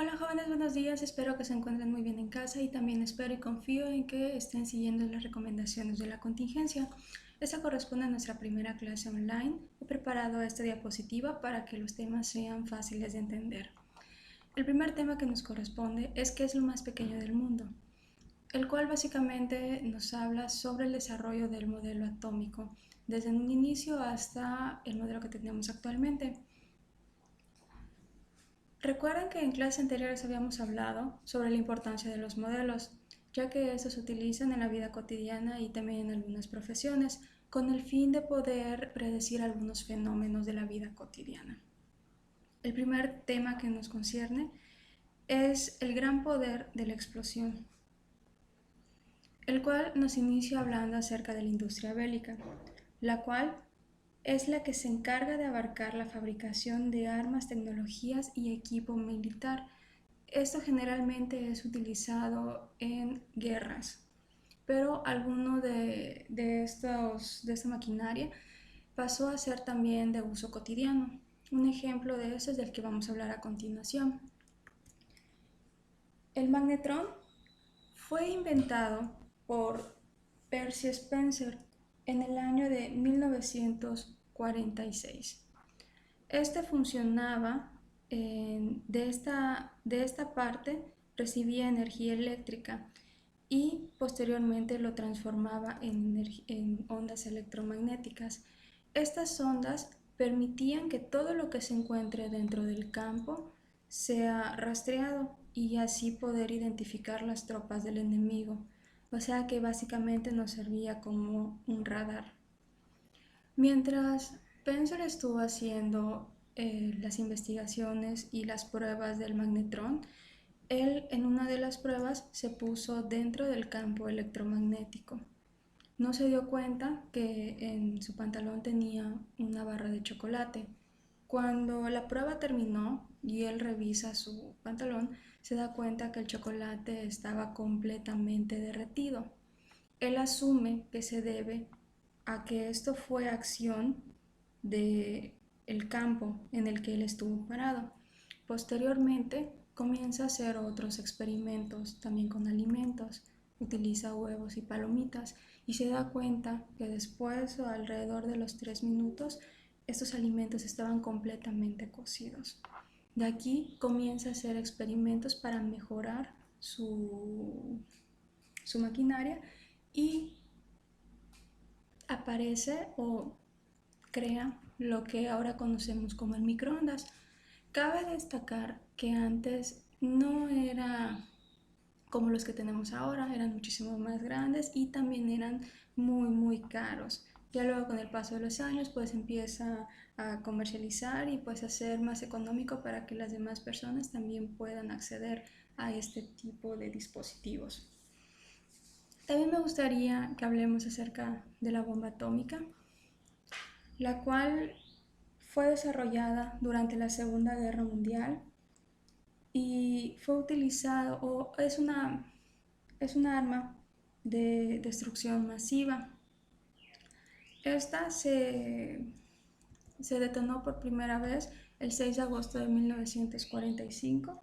Hola jóvenes, buenos días, espero que se encuentren muy bien en casa y también espero y confío en que estén siguiendo las recomendaciones de la contingencia. Esta corresponde a nuestra primera clase online. He preparado esta diapositiva para que los temas sean fáciles de entender. El primer tema que nos corresponde es qué es lo más pequeño del mundo, el cual básicamente nos habla sobre el desarrollo del modelo atómico, desde un inicio hasta el modelo que tenemos actualmente. Recuerden que en clases anteriores habíamos hablado sobre la importancia de los modelos, ya que estos se utilizan en la vida cotidiana y también en algunas profesiones, con el fin de poder predecir algunos fenómenos de la vida cotidiana. El primer tema que nos concierne es el gran poder de la explosión, el cual nos inicia hablando acerca de la industria bélica, la cual es la que se encarga de abarcar la fabricación de armas, tecnologías y equipo militar. Esto generalmente es utilizado en guerras, pero alguno de esta maquinaria pasó a ser también de uso cotidiano. Un ejemplo de eso es del que vamos a hablar a continuación. El magnetrón fue inventado por Percy Spencer en el año de 1946. Este funcionaba de esta parte, recibía energía eléctrica y posteriormente lo transformaba en ondas electromagnéticas. Estas ondas permitían que todo lo que se encuentre dentro del campo sea rastreado y así poder identificar las tropas del enemigo. O sea que básicamente nos servía como un radar. Mientras Spencer estuvo haciendo las investigaciones y las pruebas del magnetrón, él en una de las pruebas se puso dentro del campo electromagnético. No se dio cuenta que en su pantalón tenía una barra de chocolate. Cuando la prueba terminó y él revisa su pantalón, se da cuenta que el chocolate estaba completamente derretido. Él asume que se debe a que esto fue acción del campo en el que él estuvo parado. Posteriormente comienza a hacer otros experimentos también con alimentos, utiliza huevos y palomitas y se da cuenta que después o alrededor de los 3 minutos estos alimentos estaban completamente cocidos. De aquí comienza a hacer experimentos para mejorar su maquinaria y aparece o crea lo que ahora conocemos como el microondas. Cabe destacar que antes no era como los que tenemos ahora, eran muchísimo más grandes y también eran muy caros. Ya luego con el paso de los años pues empieza a comercializar y pues a ser más económico para que las demás personas también puedan acceder a este tipo de dispositivos. También me gustaría que hablemos acerca de la bomba atómica, la cual fue desarrollada durante la Segunda Guerra Mundial y fue utilizado o es una arma de destrucción masiva. Esta se detonó por primera vez el 6 de agosto de 1945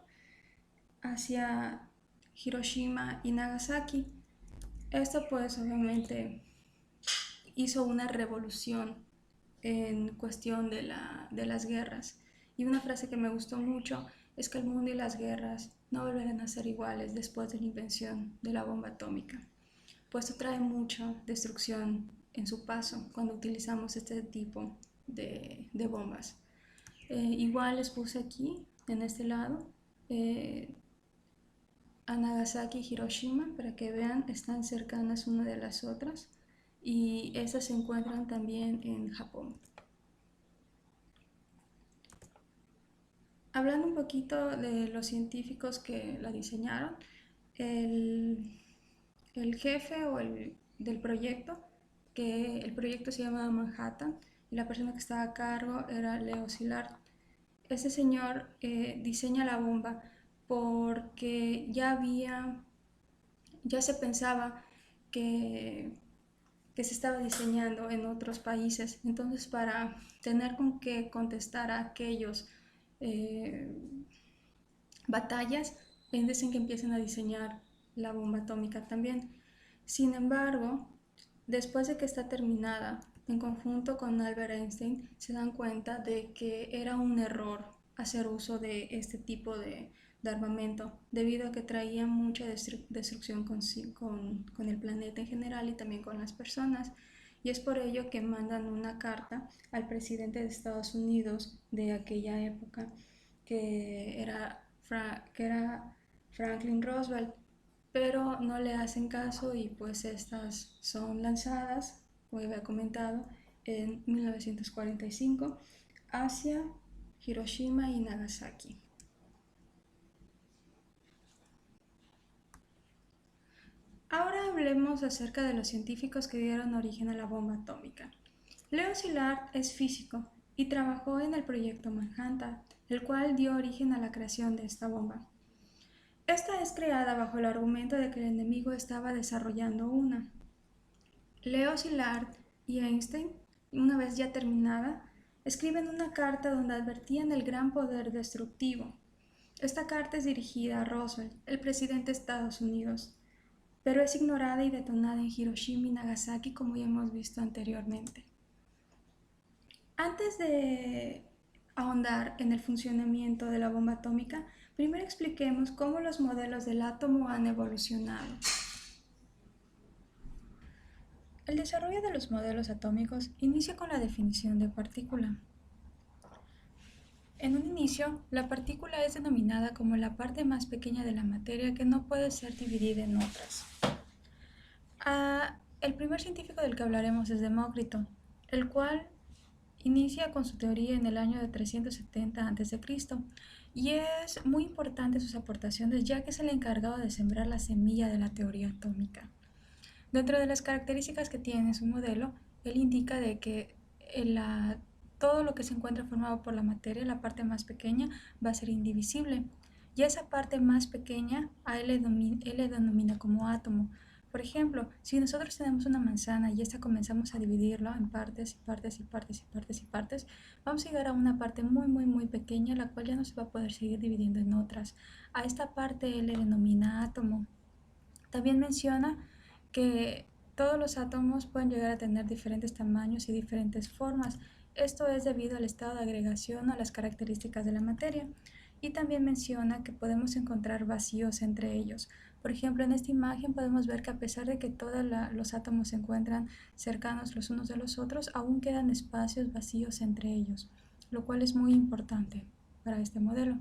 hacia Hiroshima y Nagasaki. Esto pues obviamente hizo una revolución en cuestión de las guerras. Y una frase que me gustó mucho es que el mundo y las guerras no volverán a ser iguales después de la invención de la bomba atómica, pues esto trae mucha destrucción en su paso cuando utilizamos este tipo de bombas. Igual les puse aquí, en este lado, a Nagasaki y Hiroshima para que vean, están cercanas una de las otras y estas se encuentran también en Japón. Hablando un poquito de los científicos que la diseñaron, el, el jefe del proyecto, que el proyecto se llamaba Manhattan y la persona que estaba a cargo era Leo Szilard. Ese señor diseña la bomba porque ya se pensaba que se estaba diseñando en otros países. Entonces, para tener con qué contestar a aquellos batallas antes en que empiecen a diseñar la bomba atómica también. Sin embargo, después de que está terminada, en conjunto con Albert Einstein, se dan cuenta de que era un error hacer uso de este tipo de armamento, debido a que traía mucha destrucción con el planeta en general y también con las personas. Y es por ello que mandan una carta al presidente de Estados Unidos de aquella época, que era Franklin Roosevelt, pero no le hacen caso y pues estas son lanzadas, como había comentado, en 1945 hacia Hiroshima y Nagasaki. Ahora hablemos acerca de los científicos que dieron origen a la bomba atómica. Leo Szilard es físico y trabajó en el proyecto Manhattan, el cual dio origen a la creación de esta bomba. Esta es creada bajo el argumento de que el enemigo estaba desarrollando una. Leo Szilard y Einstein, una vez ya terminada, escriben una carta donde advertían el gran poder destructivo. Esta carta es dirigida a Roosevelt, el presidente de Estados Unidos, pero es ignorada y detonada en Hiroshima y Nagasaki, como ya hemos visto anteriormente. Antes de ahondar en el funcionamiento de la bomba atómica, primero expliquemos cómo los modelos del átomo han evolucionado. El desarrollo de los modelos atómicos inicia con la definición de partícula. En un inicio, la partícula es denominada como la parte más pequeña de la materia que no puede ser dividida en otras. El primer científico del que hablaremos es Demócrito, el cual inicia con su teoría en el año de 370 a.C. y es muy importante sus aportaciones, ya que es el encargado de sembrar la semilla de la teoría atómica. Dentro de las características que tiene su modelo, él indica de que todo lo que se encuentra formado por la materia, la parte más pequeña, va a ser indivisible. Y esa parte más pequeña a él le denomina como átomo. Por ejemplo, si nosotros tenemos una manzana y esta comenzamos a dividirla en partes y partes y partes y partes y partes, vamos a llegar a una parte muy pequeña, la cual ya no se va a poder seguir dividiendo en otras. A esta parte él le denomina átomo. También menciona que todos los átomos pueden llegar a tener diferentes tamaños y diferentes formas. Esto es debido al estado de agregación o a las características de la materia. Y también menciona que podemos encontrar vacíos entre ellos. Por ejemplo, en esta imagen podemos ver que a pesar de que todos los átomos se encuentran cercanos los unos de los otros, aún quedan espacios vacíos entre ellos, lo cual es muy importante para este modelo.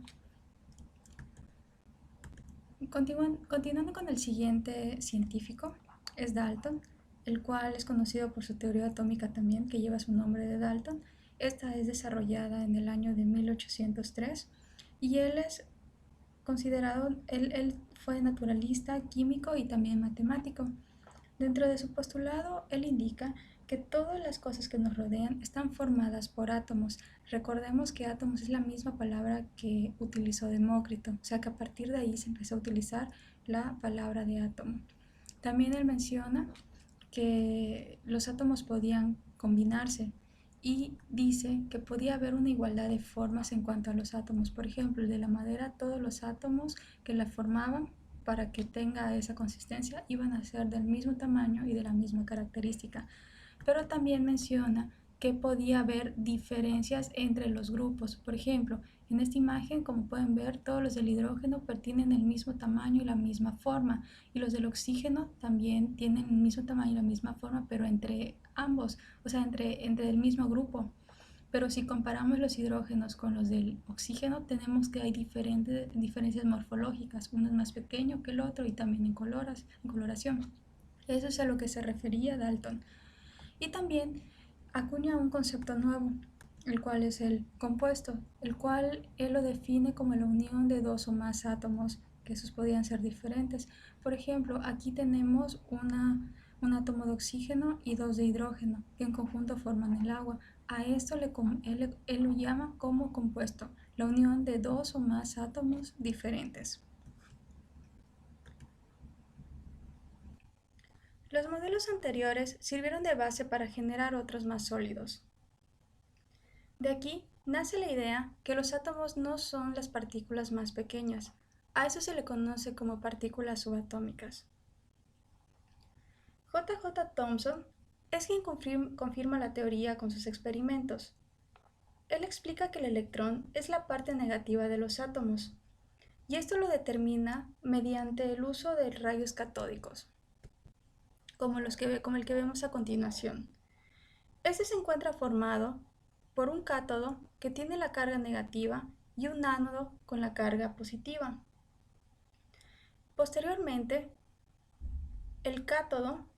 Continuando con el siguiente científico, es Dalton, el cual es conocido por su teoría atómica también, que lleva su nombre de Dalton. Esta es desarrollada en el año de 1803 y él es considerado, él fue naturalista, químico y también matemático. Dentro de su postulado, él indica que todas las cosas que nos rodean están formadas por átomos. Recordemos que átomos es la misma palabra que utilizó Demócrito, o sea que a partir de ahí se empezó a utilizar la palabra de átomo. También él menciona que los átomos podían combinarse y dice que podía haber una igualdad de formas en cuanto a los átomos. Por ejemplo, el de la madera, todos los átomos que la formaban para que tenga esa consistencia iban a ser del mismo tamaño y de la misma característica. Pero también menciona que podía haber diferencias entre los grupos. Por ejemplo, en esta imagen, como pueden ver, todos los del hidrógeno tienen el mismo tamaño y la misma forma, y los del oxígeno también tienen el mismo tamaño y la misma forma, pero entre ambos, o sea, entre el mismo grupo. Pero si comparamos los hidrógenos con los del oxígeno, tenemos que hay diferencias morfológicas. Uno es más pequeño que el otro y también en coloración. Eso es a lo que se refería Dalton. Y también acuña un concepto nuevo, el cual es el compuesto, el cual él lo define como la unión de dos o más átomos, que esos podían ser diferentes. Por ejemplo, aquí tenemos un átomo de oxígeno y dos de hidrógeno, que en conjunto forman el agua. A esto él lo llama como compuesto, la unión de dos o más átomos diferentes. Los modelos anteriores sirvieron de base para generar otros más sólidos. De aquí nace la idea que los átomos no son las partículas más pequeñas, A eso se le conoce como partículas subatómicas. J.J. Thomson es quien confirma la teoría con sus experimentos. Él explica que el electrón es la parte negativa de los átomos, y esto lo determina mediante el uso de rayos catódicos, como el que vemos a continuación. Este se encuentra formado por un cátodo que tiene la carga negativa y un ánodo con la carga positiva. Posteriormente, el cátodo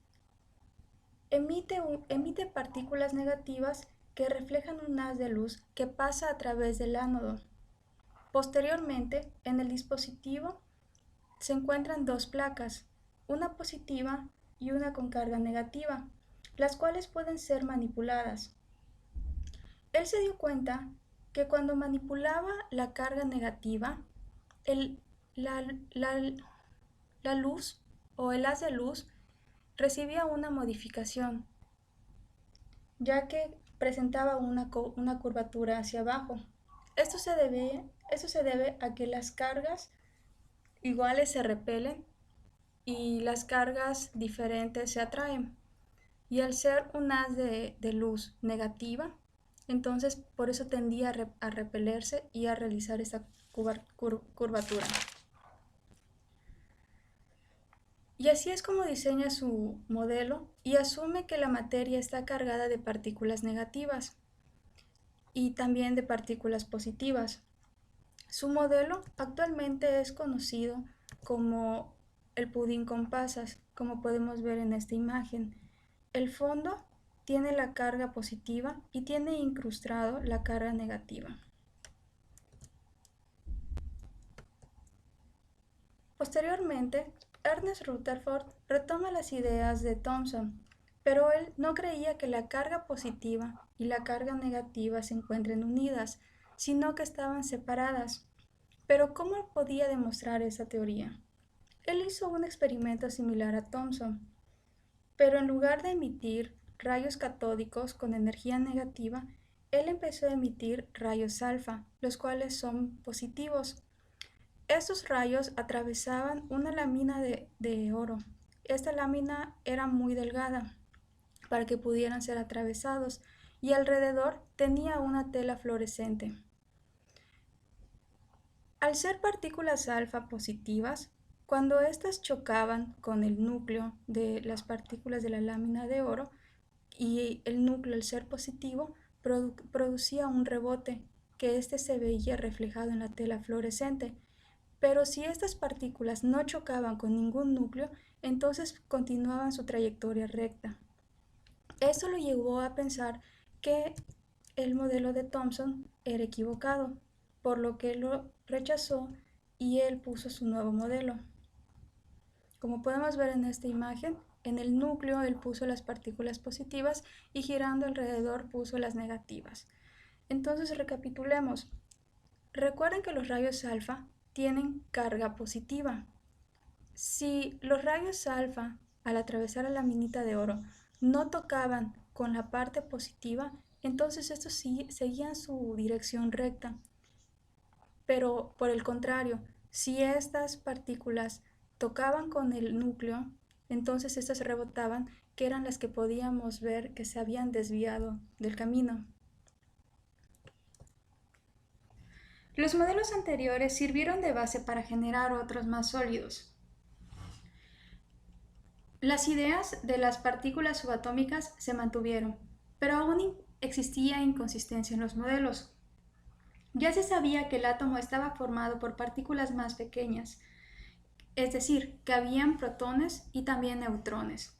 emite partículas negativas que reflejan un haz de luz que pasa a través del ánodo. Posteriormente, en el dispositivo se encuentran dos placas, una positiva y una con carga negativa, las cuales pueden ser manipuladas. Él se dio cuenta que cuando manipulaba la carga negativa, la luz o el haz de luz recibía una modificación, ya que presentaba una curvatura hacia abajo. Esto se debe a que las cargas iguales se repelen y las cargas diferentes se atraen. Y al ser un haz de luz negativa, entonces por eso tendía a repelerse y a realizar esa curvatura. Y así es como diseña su modelo y asume que la materia está cargada de partículas negativas y también de partículas positivas. Su modelo actualmente es conocido como el pudín con pasas, como podemos ver en esta imagen. El fondo tiene la carga positiva y tiene incrustado la carga negativa. Posteriormente, Ernest Rutherford retoma las ideas de Thomson, pero él no creía que la carga positiva y la carga negativa se encuentren unidas, sino que estaban separadas. Pero ¿cómo podía demostrar esa teoría? Él hizo un experimento similar a Thomson, pero en lugar de emitir rayos catódicos con energía negativa, él empezó a emitir rayos alfa, los cuales son positivos. Estos rayos atravesaban una lámina de oro. Esta lámina era muy delgada para que pudieran ser atravesados y alrededor tenía una tela fluorescente. Al ser partículas alfa positivas, cuando éstas chocaban con el núcleo de las partículas de la lámina de oro y el núcleo, al ser positivo, producía un rebote, que éste se veía reflejado en la tela fluorescente. Pero si estas partículas no chocaban con ningún núcleo, entonces continuaban su trayectoria recta. Esto lo llevó a pensar que el modelo de Thomson era equivocado, por lo que lo rechazó y él puso su nuevo modelo. Como podemos ver en esta imagen, en el núcleo él puso las partículas positivas y girando alrededor puso las negativas. Entonces recapitulemos. Recuerden que los rayos alfa tienen carga positiva. Si los rayos alfa, al atravesar la laminita de oro, no tocaban con la parte positiva, entonces estos sí seguían su dirección recta. Pero por el contrario, si estas partículas tocaban con el núcleo, entonces estas rebotaban, que eran las que podíamos ver que se habían desviado del camino. Los modelos anteriores sirvieron de base para generar otros más sólidos. Las ideas de las partículas subatómicas se mantuvieron, pero aún existía inconsistencia en los modelos. Ya se sabía que el átomo estaba formado por partículas más pequeñas, es decir, que habían protones y también neutrones.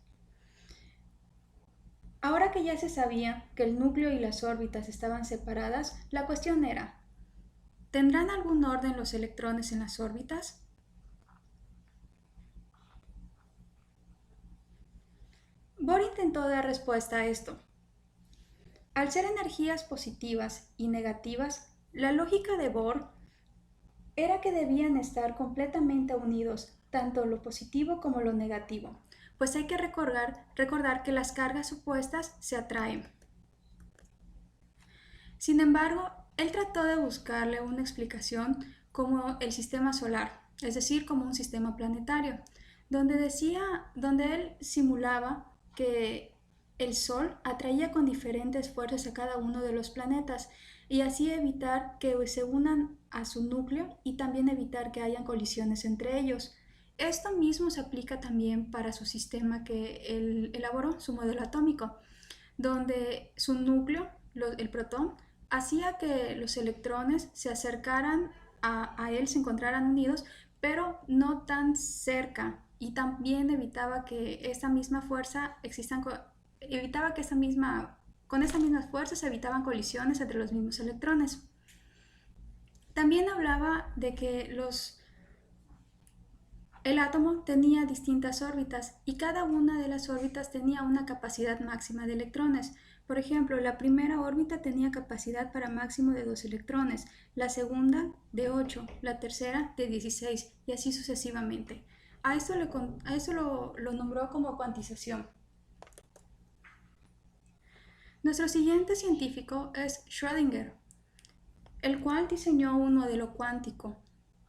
Ahora que ya se sabía que el núcleo y las órbitas estaban separadas, la cuestión era: ¿tendrán algún orden los electrones en las órbitas? Bohr intentó dar respuesta a esto. Al ser energías positivas y negativas, la lógica de Bohr era que debían estar completamente unidos, tanto lo positivo como lo negativo, pues hay que recordar que las cargas opuestas se atraen. Sin embargo, él trató de buscarle una explicación como el sistema solar, es decir, como un sistema planetario, donde él simulaba que el Sol atraía con diferentes fuerzas a cada uno de los planetas y así evitar que se unan a su núcleo y también evitar que hayan colisiones entre ellos. Esto mismo se aplica también para su sistema que él elaboró, su modelo atómico, donde su núcleo, el protón, hacía que los electrones se acercaran a él, se encontraran unidos, pero no tan cerca, y también evitaba que esa misma fuerza existan, evitaba que con esa misma fuerza se evitaban colisiones entre los mismos electrones. También hablaba de que el átomo tenía distintas órbitas y cada una de las órbitas tenía una capacidad máxima de electrones. Por ejemplo, la primera órbita tenía capacidad para máximo de 2 electrones, la segunda de 8, la tercera de 16 y así sucesivamente. A esto lo nombró como cuantización. Nuestro siguiente científico es Schrödinger, el cual diseñó un modelo cuántico.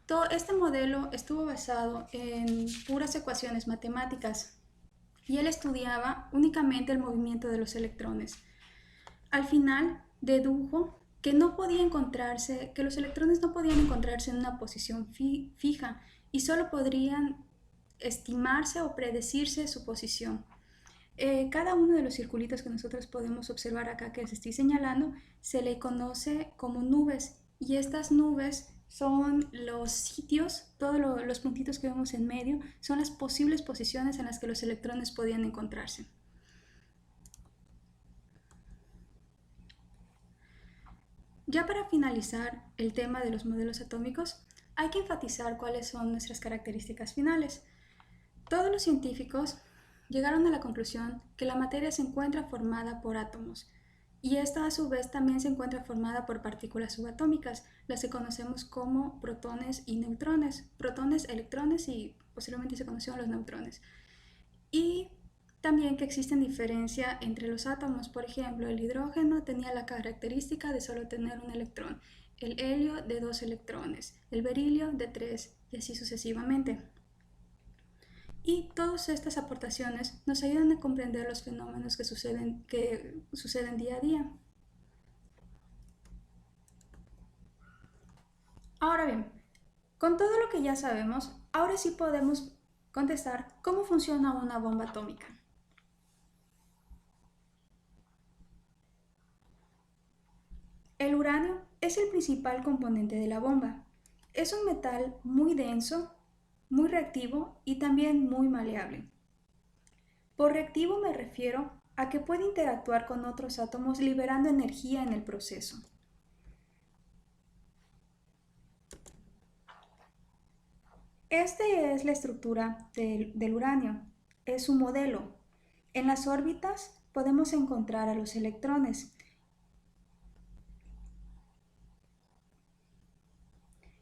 Todo este modelo estuvo basado en puras ecuaciones matemáticas y él estudiaba únicamente el movimiento de los electrones. Al final dedujo que que los electrones no podían encontrarse en una posición fija y solo podrían estimarse o predecirse su posición. Cada uno de los circulitos que nosotros podemos observar acá que les estoy señalando se le conoce como nubes y estas nubes son los sitios, todos los puntitos que vemos en medio son las posibles posiciones en las que los electrones podían encontrarse. Ya para finalizar el tema de los modelos atómicos, hay que enfatizar cuáles son nuestras características finales. Todos los científicos llegaron a la conclusión que la materia se encuentra formada por átomos y esta a su vez también se encuentra formada por partículas subatómicas, las que conocemos como protones y neutrones, protones, electrones y posteriormente se conocieron los neutrones. Y también que existen diferencias entre los átomos, por ejemplo, el hidrógeno tenía la característica de solo tener un electrón, el helio de 2 electrones, el berilio de 3 y así sucesivamente. Y todas estas aportaciones nos ayudan a comprender los fenómenos que suceden día a día. Ahora bien, con todo lo que ya sabemos, ahora sí podemos contestar cómo funciona una bomba atómica. El uranio es el principal componente de la bomba. Es un metal muy denso, muy reactivo y también muy maleable. Por reactivo me refiero a que puede interactuar con otros átomos liberando energía en el proceso. Esta es la estructura del uranio, es su modelo. En las órbitas podemos encontrar a los electrones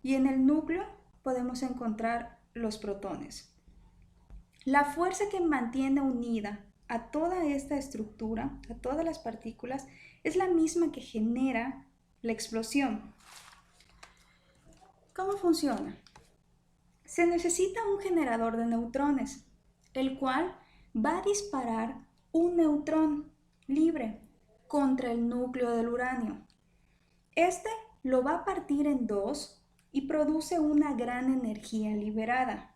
y en el núcleo podemos encontrar los protones. La fuerza que mantiene unida a toda esta estructura, a todas las partículas, es la misma que genera la explosión. ¿Cómo funciona? Se necesita un generador de neutrones, el cual va a disparar un neutrón libre contra el núcleo del uranio. Este lo va a partir en dos y produce una gran energía liberada,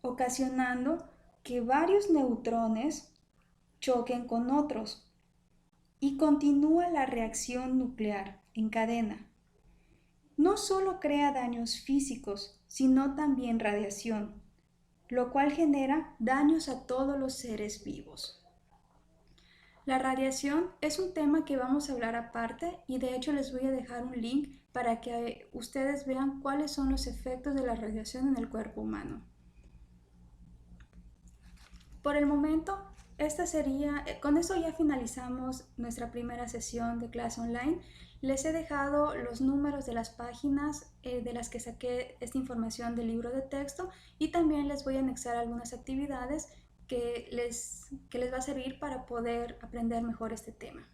ocasionando que varios neutrones choquen con otros y continúa la reacción nuclear en cadena. No solo crea daños físicos, sino también radiación, lo cual genera daños a todos los seres vivos. La radiación es un tema que vamos a hablar aparte y de hecho les voy a dejar un link para que ustedes vean cuáles son los efectos de la radiación en el cuerpo humano. Por el momento, con eso ya finalizamos nuestra primera sesión de clase online. Les he dejado los números de las páginas de las que saqué esta información del libro de texto y también les voy a anexar algunas actividades que les va a servir para poder aprender mejor este tema.